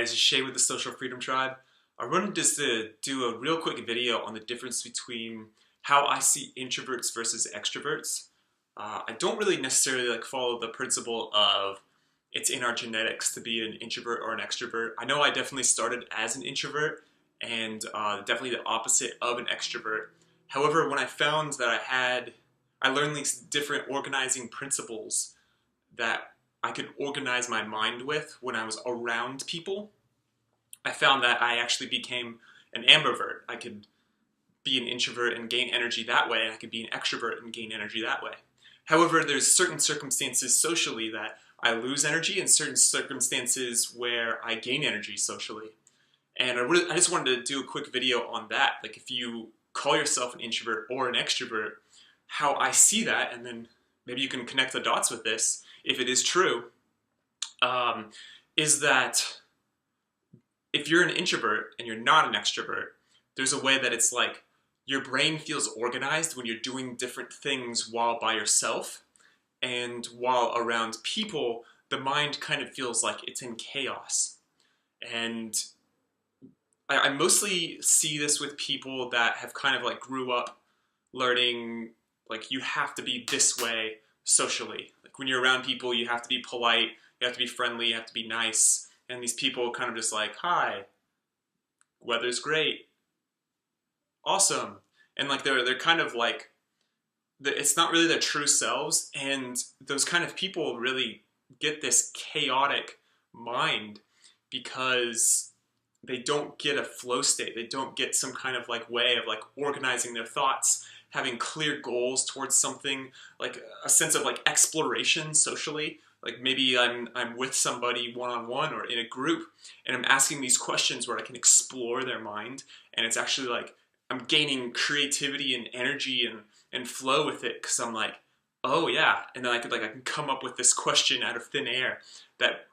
guys, it's Shay with the Social Freedom Tribe. I wanted just to do a real quick video on the difference between how I see introverts versus extroverts. I don't really necessarily follow the principle of it's in our genetics to be an introvert or an extrovert. I know I definitely started as an introvert and definitely the opposite of an extrovert. However, when I found that I learned these different organizing principles that I could organize my mind with when I was around people, I found that I actually became an ambivert. I could be an introvert and gain energy that way, and I could be an extrovert and gain energy that way. However, there's certain circumstances socially that I lose energy and certain circumstances where I gain energy socially. And I just wanted to do a quick video on that. Like, if you call yourself an introvert or an extrovert, how I see that, and then maybe you can connect the dots with this, if it is true, is that if you're an introvert and you're not an extrovert, there's a way that it's like your brain feels organized when you're doing different things while by yourself, and while around people, the mind kind of feels like it's in chaos. And I mostly see this with people that have kind of grew up learning you have to be this way socially. Like, when you're around people, you have to be polite, you have to be friendly, you have to be nice. And these people kind of just like, hi, weather's great, awesome. And they're kind of it's not really their true selves. And those kind of people really get this chaotic mind because they don't get a flow state. They don't get some kind of way of organizing their thoughts, having clear goals towards something, a sense of exploration socially. Maybe I'm with somebody one-on-one or in a group, and I'm asking these questions where I can explore their mind, and it's actually I'm gaining creativity and energy and flow with it, because I'm like, oh yeah, and then I can come up with this question out of thin air that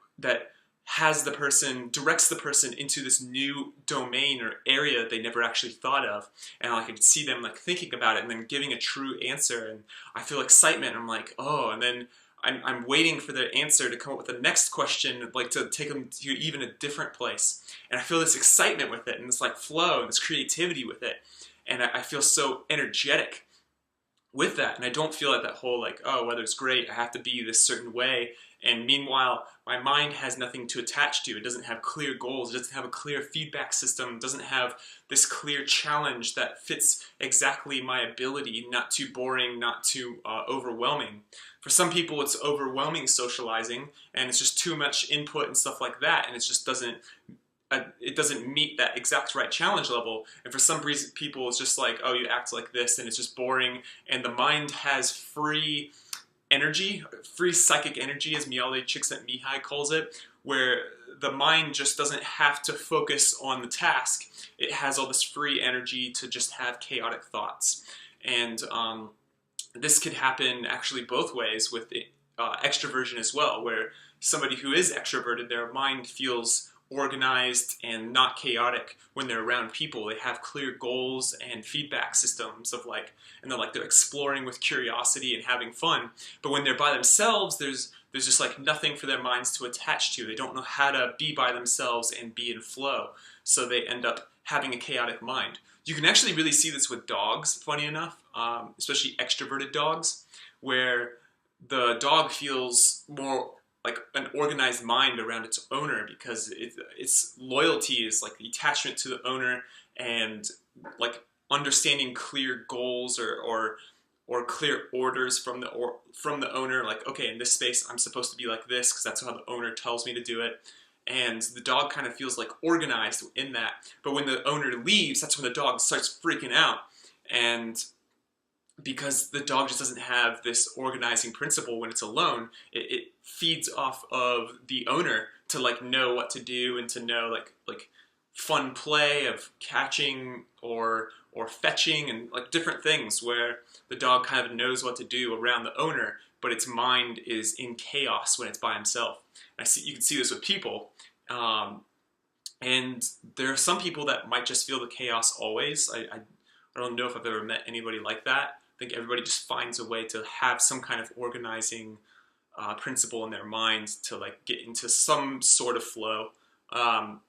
directs the person into this new domain or area that they never actually thought of. And I could see them thinking about it and then giving a true answer, and I feel excitement. I'm like, oh, and then I'm waiting for their answer to come up with the next question, to take them to even a different place. And I feel this excitement with it, and this flow and this creativity with it. And I feel so energetic with that. And I don't feel that whole oh, weather's great, I have to be this certain way. And meanwhile, my mind has nothing to attach to. It doesn't have clear goals. It doesn't have a clear feedback system. It doesn't have this clear challenge that fits exactly my ability, not too boring, not too overwhelming. For some people, it's overwhelming socializing, and it's just too much input and stuff like that, and it just doesn't meet that exact right challenge level. And for some people, it's just oh, you act like this, and it's just boring, and the mind has free energy, free psychic energy, as Mihaly Csikszentmihalyi calls it, where the mind just doesn't have to focus on the task. It has all this free energy to just have chaotic thoughts. And this could happen actually both ways with extroversion as well, where somebody who is extroverted, their mind feels organized and not chaotic when they're around people. They have clear goals and feedback systems of and they're exploring with curiosity and having fun. But when they're by themselves, there's just nothing for their minds to attach to. They don't know how to be by themselves and be in flow. So they end up having a chaotic mind. You can actually really see this with dogs, funny enough, especially extroverted dogs, where the dog feels more an organized mind around its owner, because its loyalty is the attachment to the owner, and understanding clear goals or clear orders from the owner. Okay, in this space I'm supposed to be like this because that's how the owner tells me to do it. And the dog kind of feels organized in that. But when the owner leaves, that's when the dog starts freaking out. And because the dog just doesn't have this organizing principle when it's alone, it feeds off of the owner to know what to do, and to know fun play of catching or fetching, and different things where the dog kind of knows what to do around the owner, but its mind is in chaos when it's by himself. You can see this with people, and there are some people that might just feel the chaos always. I don't know if I've ever met anybody like that. I think everybody just finds a way to have some kind of organizing principle in their mind to get into some sort of flow. Um,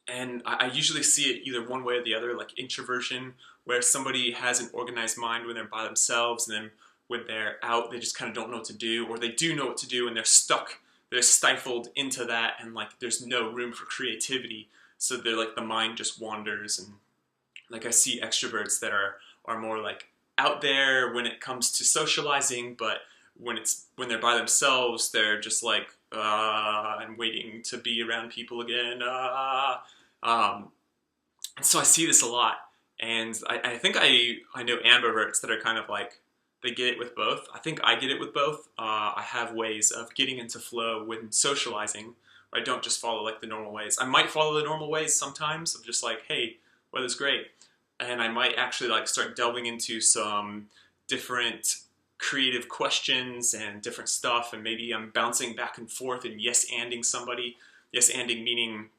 and I usually see it either one way or the other, like introversion, where somebody has an organized mind when they're by themselves, and then when they're out, they just kind of don't know what to do, or they do know what to do and they're stuck, they're stifled into that, and like there's no room for creativity, so they're like the mind just wanders. And like I see extroverts that are more like out there when it comes to socializing, but when they're by themselves, they're just like I'm waiting to be around people again. And so I see this a lot, and I think I know ambiverts that are kind of like they get it with both. I think I get it with both. I have ways of getting into flow when socializing. Where I don't just follow like the normal ways. I might follow the normal ways sometimes of just like, hey, weather's great, and I might actually like start delving into some different creative questions and different stuff, and maybe I'm bouncing back and forth and yes-anding somebody. Yes-anding meaning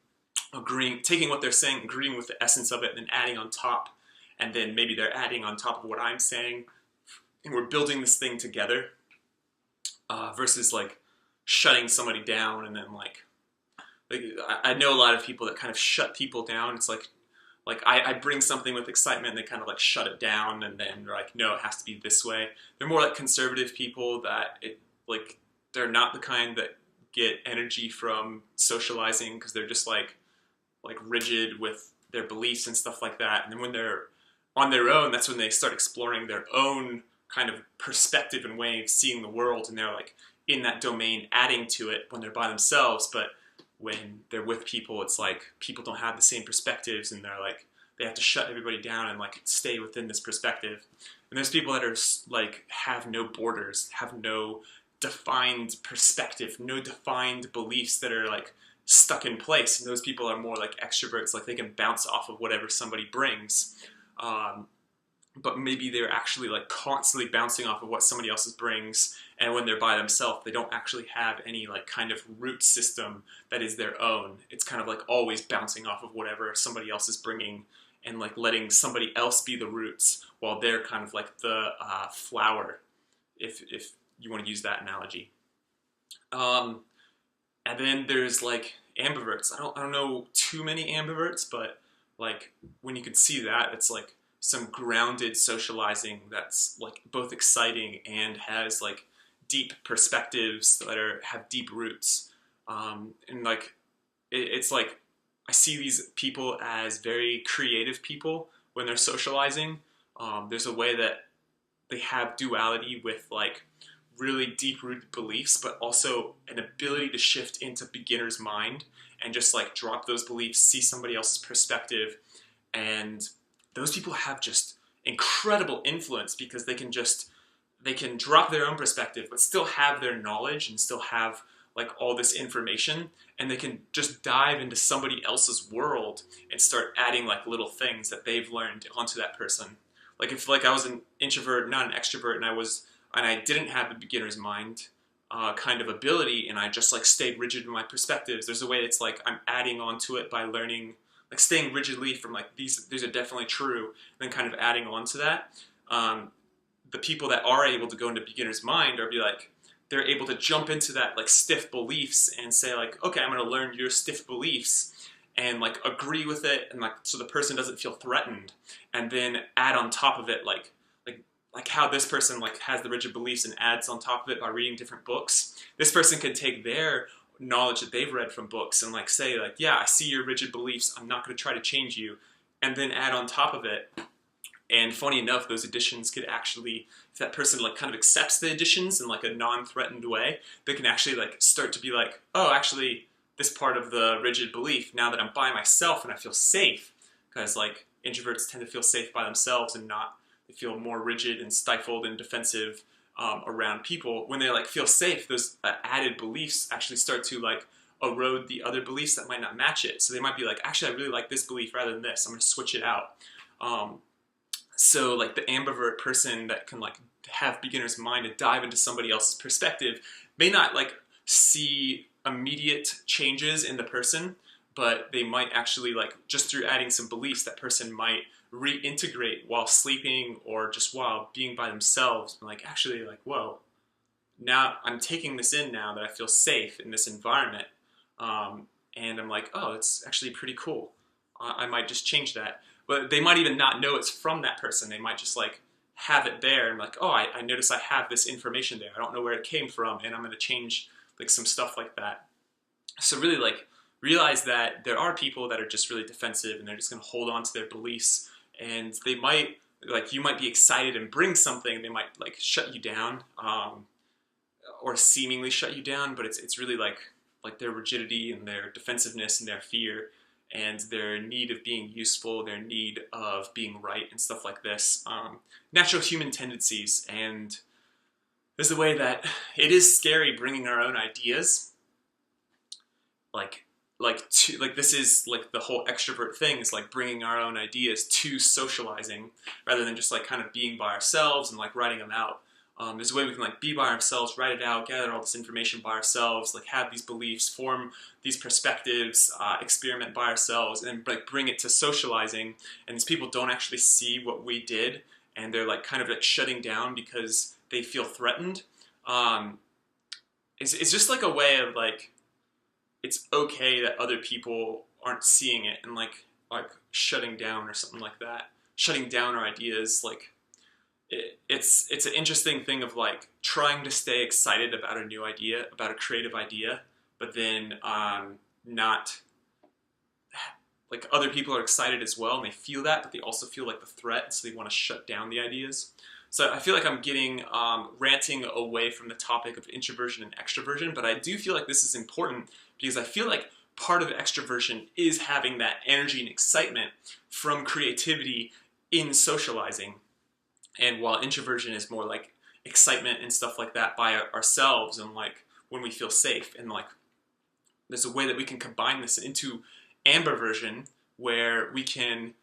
agreeing, taking what they're saying, agreeing with the essence of it, and then adding on top, and then maybe they're adding on top of what I'm saying, and we're building this thing together, versus like shutting somebody down and then like I know a lot of people that kind of shut people down. It's like I bring something with excitement and they kind of like shut it down, and then they're like, no, it has to be this way. They're more like conservative people that like they're not the kind that get energy from socializing, because they're just like rigid with their beliefs and stuff like that. And then when they're on their own, that's when they start exploring their own kind of perspective and way of seeing the world, and they're like in that domain adding to it when they're by themselves. But when they're with people, it's like people don't have the same perspectives, and they're like they have to shut everybody down and like stay within this perspective. And there's people that are like have no borders, have no defined perspective, no defined beliefs that are like stuck in place. And those people are more like extroverts, like they can bounce off of whatever somebody brings. But maybe they're actually like constantly bouncing off of what somebody else brings, and when they're by themselves, they don't actually have any like kind of root system that is their own. It's kind of like always bouncing off of whatever somebody else is bringing, and like letting somebody else be the roots while they're kind of like the flower, if you want to use that analogy. And then there's like ambiverts. I don't know too many ambiverts, but like when you can see that, it's like some grounded socializing that's like both exciting and has like deep perspectives that have deep roots. And like it's like I see these people as very creative people when they're socializing. There's a way that they have duality with like really deep-rooted beliefs, but also an ability to shift into beginner's mind and just like drop those beliefs, see somebody else's perspective. And those people have just incredible influence, because they can drop their own perspective but still have their knowledge and still have like all this information, and they can just dive into somebody else's world and start adding like little things that they've learned onto that person. Like if like I was an introvert, not an extrovert, and I didn't have the beginner's mind kind of ability, and I just like stayed rigid in my perspectives, there's a way it's like I'm adding on to it by learning, like staying rigidly from like these are definitely true, and then kind of adding on to that. The people that are able to go into beginner's mind are be like, they're able to jump into that like stiff beliefs and say like, okay, I'm going to learn your stiff beliefs and like agree with it, and like so the person doesn't feel threatened, and then add on top of it like how this person like has the rigid beliefs and adds on top of it by reading different books. This person can take their knowledge that they've read from books and like say like, yeah, I see your rigid beliefs, I'm not going to try to change you, and then add on top of it. And funny enough, those additions could actually, if that person like kind of accepts the additions in like a non-threatened way, they can actually like start to be like, oh, actually this part of the rigid belief, now that I'm by myself and I feel safe, because like introverts tend to feel safe by themselves and not, they feel more rigid and stifled and defensive around people. When they like feel safe, those added beliefs actually start to like erode the other beliefs that might not match it. So they might be like, actually I really like this belief rather than this, I'm going to switch it out. So like the ambivert person that can like have beginner's mind and dive into somebody else's perspective may not like see immediate changes in the person, but they might actually like just through adding some beliefs, that person might reintegrate while sleeping or just while being by themselves. And like actually like, whoa, now I'm taking this in now that I feel safe in this environment. and I'm like, oh, it's actually pretty cool. I might just change that. But they might even not know it's from that person. They might just like have it there and like, oh, I notice I have this information there. I don't know where it came from, and I'm going to change like some stuff like that. So really like realize that there are people that are just really defensive and they're just going to hold on to their beliefs, and they might like, you might be excited and bring something, they might like shut you down, or seemingly shut you down, but it's really like their rigidity and their defensiveness and their fear and their need of being useful, their need of being right and stuff like this. Natural human tendencies, and there's a way that it is scary bringing our own ideas, like this is like the whole extrovert thing is like bringing our own ideas to socializing rather than just like kind of being by ourselves and like writing them out. There's a way we can like be by ourselves, write it out, gather all this information by ourselves, like have these beliefs, form these perspectives, experiment by ourselves, and like bring it to socializing. And these people don't actually see what we did, and they're like kind of like shutting down because they feel threatened. It's just like a way of like, it's okay that other people aren't seeing it and like shutting down or something like that. Shutting down our ideas, like it's an interesting thing of like trying to stay excited about a new idea, about a creative idea, but then not like other people are excited as well and they feel that, but they also feel like the threat, so they want to shut down the ideas. So I feel like I'm getting ranting away from the topic of introversion and extroversion, but I do feel like this is important because I feel like part of extroversion is having that energy and excitement from creativity in socializing. And while introversion is more like excitement and stuff like that by ourselves and like when we feel safe, and like there's a way that we can combine this into ambiversion where we can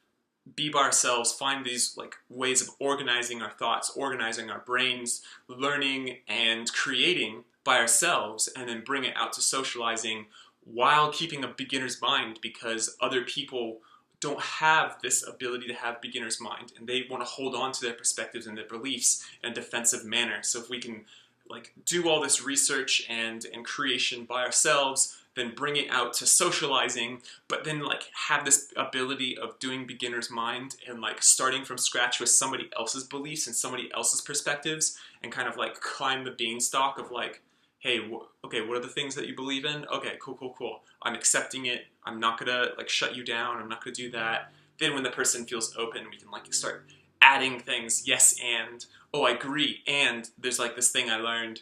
be by ourselves, find these like ways of organizing our thoughts, organizing our brains, learning and creating by ourselves, and then bring it out to socializing while keeping a beginner's mind, because other people don't have this ability to have beginner's mind and they want to hold on to their perspectives and their beliefs in a defensive manner. So if we can like do all this research and creation by ourselves, then bring it out to socializing, but then like have this ability of doing beginner's mind and like starting from scratch with somebody else's beliefs and somebody else's perspectives, and kind of like climb the beanstalk of like, hey, okay, what are the things that you believe in? Okay, cool. I'm accepting it. I'm not gonna like shut you down. I'm not gonna do that. Then when the person feels open, we can like start adding things. Yes, and oh, I agree. And there's like this thing I learned,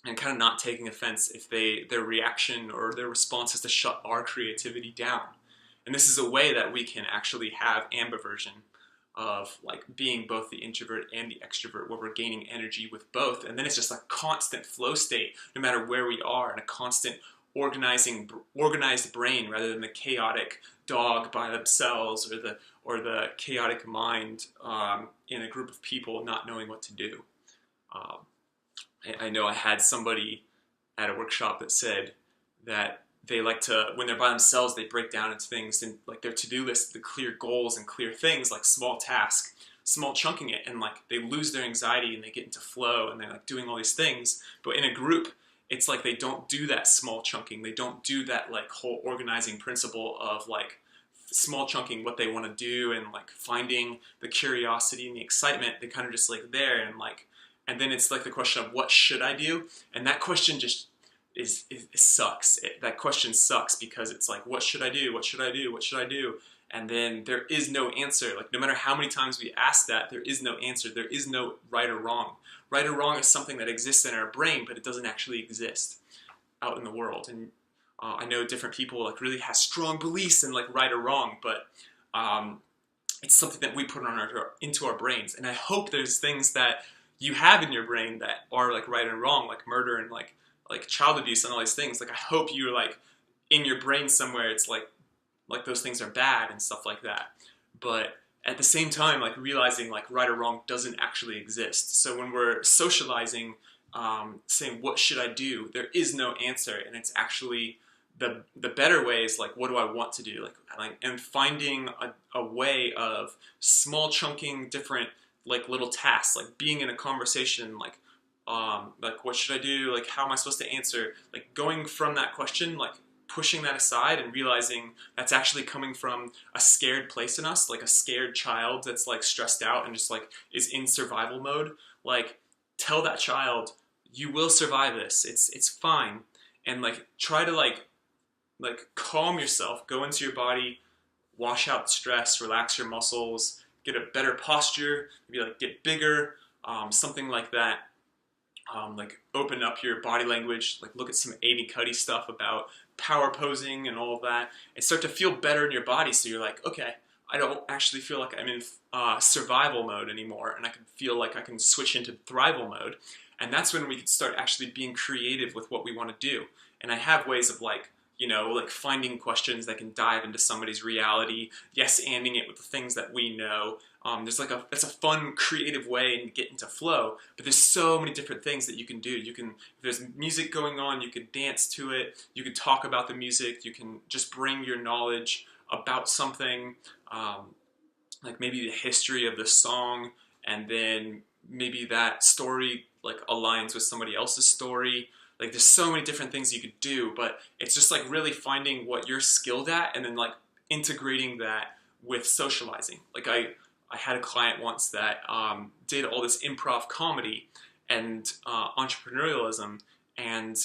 and kind of not taking offense if their reaction or their response is to shut our creativity down. And this is a way that we can actually have ambiversion of like being both the introvert and the extrovert, where we're gaining energy with both, and then it's just a constant flow state no matter where we are, and a constant organized brain rather than the chaotic dog by themselves, or the chaotic mind in a group of people not knowing what to do. I know I had somebody at a workshop that said that they like to, when they're by themselves, they break down into things and like their to-do list, the clear goals and clear things, like small tasks, small chunking it, and like they lose their anxiety and they get into flow and they're like doing all these things. But in a group, it's like they don't do that small chunking. They don't do that like whole organizing principle of like small chunking what they want to do and like finding the curiosity and the excitement. They kind of just like there and like, and then it's like the question of what should I do? And that question just it sucks. That question sucks because it's like, what should I do? What should I do? What should I do? And then there is no answer. Like no matter how many times we ask that, there is no answer. There is no right or wrong. Right or wrong is something that exists in our brain, but it doesn't actually exist out in the world. And I know different people like really have strong beliefs in like right or wrong, but it's something that we put into our brains. And I hope there's things that you have in your brain that are like right and wrong, like murder and like child abuse and all these things. Like I hope you're like in your brain somewhere it's like those things are bad and stuff like that. But at the same time, like realizing like right or wrong doesn't actually exist. So when we're socializing, saying what should I do, there is no answer, and it's actually the better way is like, what do I want to do? Like and finding a way of small chunking different like little tasks, like being in a conversation, like what should I do? Like how am I supposed to answer? Like going from that question, like pushing that aside and realizing that's actually coming from a scared place in us, like a scared child that's like stressed out and just like is in survival mode. Like, tell that child, you will survive this. It's fine. And like try to like calm yourself, go into your body, wash out the stress, relax your muscles, get a better posture, maybe like get bigger, something like that. Like open up your body language, like look at some Amy Cuddy stuff about power posing and all of that, and start to feel better in your body. So you're like, okay, I don't actually feel like I'm in survival mode anymore, and I can feel like I can switch into thrival mode. And that's when we can start actually being creative with what we want to do. And I have ways of like, you know, like finding questions that can dive into somebody's reality, yes-anding it with the things that we know. There's like it's a fun, creative way and get into flow, but there's so many different things that you can do. You can, if there's music going on, you can dance to it, you can talk about the music, you can just bring your knowledge about something, like maybe the history of the song, and then maybe that story like aligns with somebody else's story. Like there's so many different things you could do, but it's just like really finding what you're skilled at and then like integrating that with socializing. Like I had a client once that did all this improv comedy and entrepreneurialism, and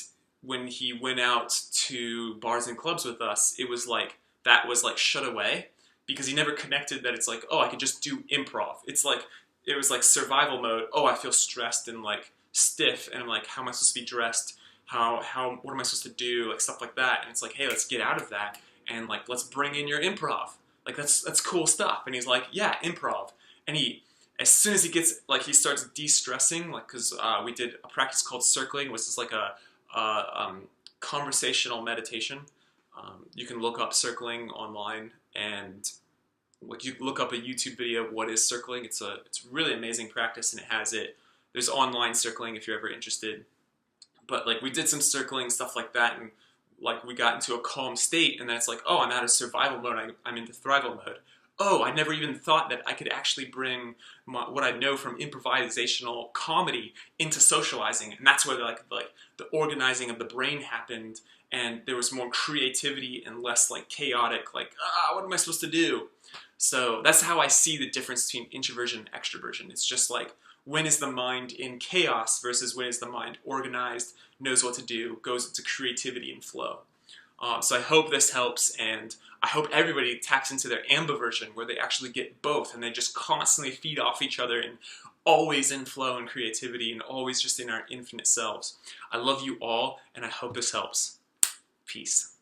when he went out to bars and clubs with us, it was like that was like shut away because he never connected that it's like, oh, I could just do improv. It's like it was like survival mode. Oh, I feel stressed and like stiff, and I'm like, how am I supposed to be dressed? What am I supposed to do? Like stuff like that. And it's like, hey, let's get out of that and like let's bring in your improv. Like that's cool stuff. And he's like, yeah, improv. And as soon as he gets like he starts de-stressing, like because we did a practice called circling, which is like a conversational meditation. You can look up circling online, and like you look up a YouTube video of what is circling. It's really amazing practice, and there's online circling if you're ever interested. But like we did some circling, stuff like that, and like we got into a calm state, and then it's like, oh, I'm out of survival mode, I'm into thrival mode. Oh, I never even thought that I could actually bring what I know from improvisational comedy into socializing, and that's where like the organizing of the brain happened, and there was more creativity and less like chaotic, like, what am I supposed to do? So that's how I see the difference between introversion and extroversion. It's just like, when is the mind in chaos versus when is the mind organized, knows what to do, goes into creativity and flow. So I hope this helps, and I hope everybody taps into their ambiversion where they actually get both and they just constantly feed off each other and always in flow and creativity and always just in our infinite selves. I love you all, and I hope this helps. Peace.